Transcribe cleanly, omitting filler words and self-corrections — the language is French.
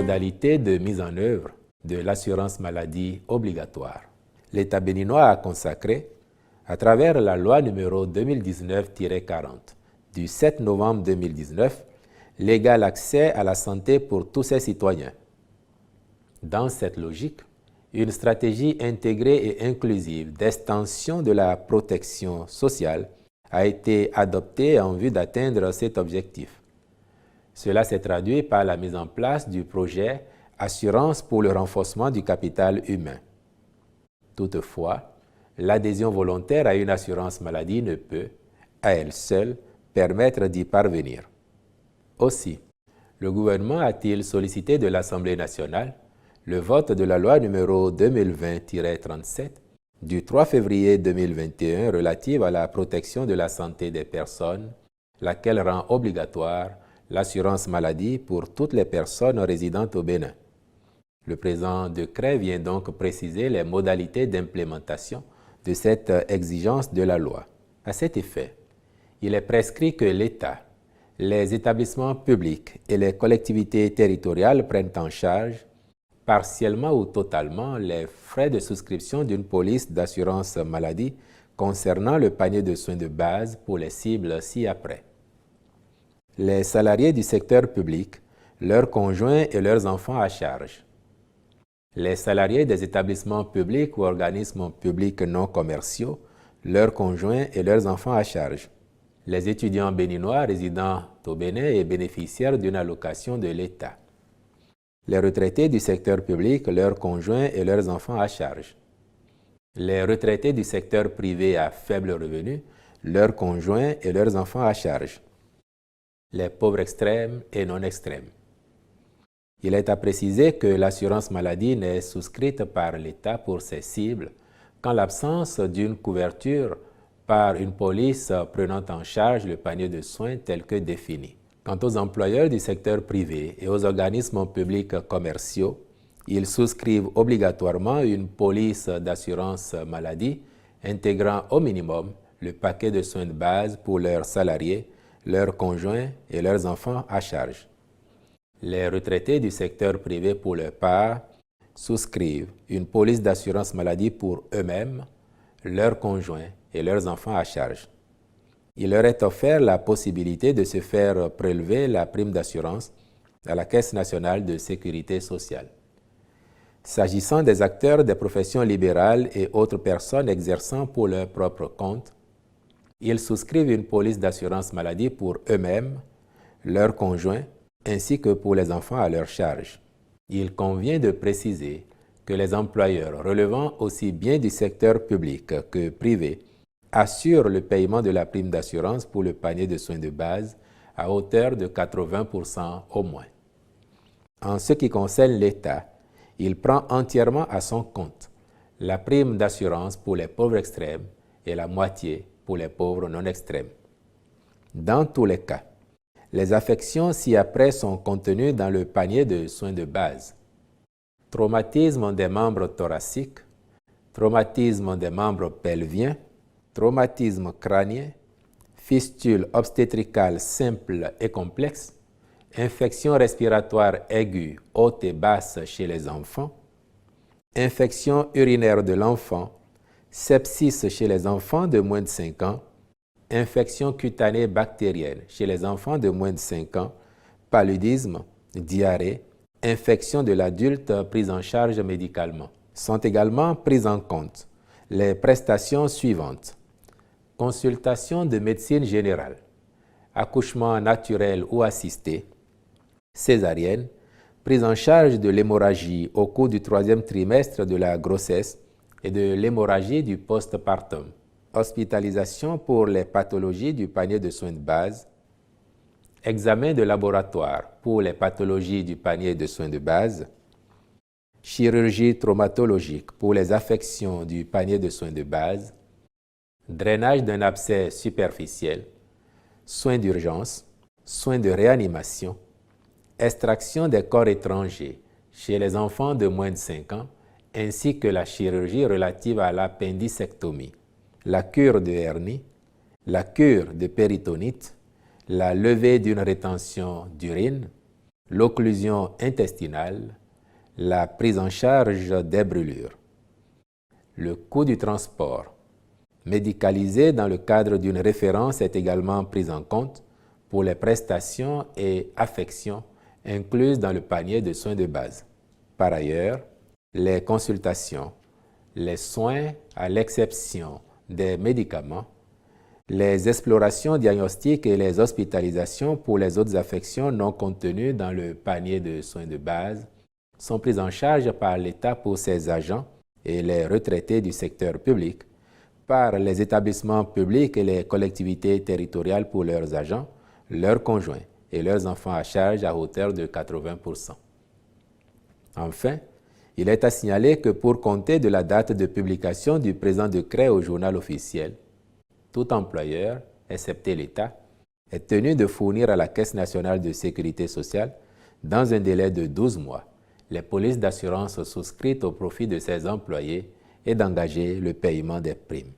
modalités de mise en œuvre de l'assurance maladie obligatoire. L'État béninois a consacré, à travers la loi numéro 2019-40 du 7 novembre 2019, l'égal accès à la santé pour tous ses citoyens. Dans cette logique, une stratégie intégrée et inclusive d'extension de la protection sociale a été adoptée en vue d'atteindre cet objectif. Cela s'est traduit par la mise en place du projet Assurance pour le renforcement du capital humain. Toutefois, l'adhésion volontaire à une assurance maladie ne peut, à elle seule, permettre d'y parvenir. Aussi, le gouvernement a-t-il sollicité de l'Assemblée nationale le vote de la loi numéro 2020-37 du 3 février 2021 relative à la protection de la santé des personnes, laquelle rend obligatoire l'assurance maladie pour toutes les personnes résidentes au Bénin. Le présent décret vient donc préciser les modalités d'implémentation de cette exigence de la loi. À cet effet, il est prescrit que l'État, les établissements publics et les collectivités territoriales prennent en charge, partiellement ou totalement, les frais de souscription d'une police d'assurance maladie concernant le panier de soins de base pour les cibles ci-après. Les salariés du secteur public, leurs conjoints et leurs enfants à charge. Les salariés des établissements publics ou organismes publics non commerciaux, leurs conjoints et leurs enfants à charge. Les étudiants béninois résidant au Bénin et bénéficiaires d'une allocation de l'État. Les retraités du secteur public, leurs conjoints et leurs enfants à charge. Les retraités du secteur privé à faible revenu, leurs conjoints et leurs enfants à charge. Les pauvres extrêmes et non extrêmes. Il est à préciser que l'assurance maladie n'est souscrite par l'État pour ses cibles qu'en l'absence d'une couverture par une police prenant en charge le panier de soins tel que défini. Quant aux employeurs du secteur privé et aux organismes publics commerciaux, ils souscrivent obligatoirement une police d'assurance maladie intégrant au minimum le paquet de soins de base pour leurs salariés, leurs conjoints et leurs enfants à charge. Les retraités du secteur privé, pour leur part, souscrivent une police d'assurance maladie pour eux-mêmes, leurs conjoints et leurs enfants à charge. Il leur est offert la possibilité de se faire prélever la prime d'assurance à la Caisse nationale de sécurité sociale. S'agissant des acteurs des professions libérales et autres personnes exerçant pour leur propre compte, ils souscrivent une police d'assurance maladie pour eux-mêmes, leurs conjoints, ainsi que pour les enfants à leur charge. Il convient de préciser que les employeurs relevant aussi bien du secteur public que privé assurent le paiement de la prime d'assurance pour le panier de soins de base à hauteur de 80% au moins. En ce qui concerne l'État, il prend entièrement à son compte la prime d'assurance pour les pauvres extrêmes et la moitié pour les pauvres non extrêmes. Dans tous les cas, les affections ci-après sont contenues dans le panier de soins de base. Traumatisme des membres thoraciques, traumatisme des membres pelviens, traumatisme crânien, fistule obstétricale simple et complexe, infection respiratoire aiguë, haute et basse chez les enfants, infection urinaire de l'enfant, sepsis chez les enfants de moins de 5 ans, infection cutanée bactérienne chez les enfants de moins de 5 ans, paludisme, diarrhée, infection de l'adulte prise en charge médicalement. Sont également prises en compte les prestations suivantes. Consultation de médecine générale, accouchement naturel ou assisté, césarienne, prise en charge de l'hémorragie au cours du 3e trimestre de la grossesse et de l'hémorragie du postpartum, hospitalisation pour les pathologies du panier de soins de base, examen de laboratoire pour les pathologies du panier de soins de base, chirurgie traumatologique pour les affections du panier de soins de base, drainage d'un abcès superficiel, soins d'urgence, soins de réanimation, extraction des corps étrangers chez les enfants de moins de 5 ans, ainsi que la chirurgie relative à l'appendicectomie, la cure de hernie, la cure de péritonite, la levée d'une rétention d'urine, l'occlusion intestinale, la prise en charge des brûlures. Le coût du transport médicalisé dans le cadre d'une référence est également pris en compte pour les prestations et affections incluses dans le panier de soins de base. Par ailleurs, les consultations, les soins à l'exception des médicaments, les explorations diagnostiques et les hospitalisations pour les autres affections non contenues dans le panier de soins de base sont prises en charge par l'État pour ses agents et les retraités du secteur public, par les établissements publics et les collectivités territoriales pour leurs agents, leurs conjoints et leurs enfants à charge à hauteur de 80%. Enfin, il est à signaler que pour compter de la date de publication du présent décret au journal officiel, tout employeur, excepté l'État, est tenu de fournir à la Caisse nationale de sécurité sociale, dans un délai de 12 mois, les polices d'assurance souscrites au profit de ses employés et d'engager le paiement des primes.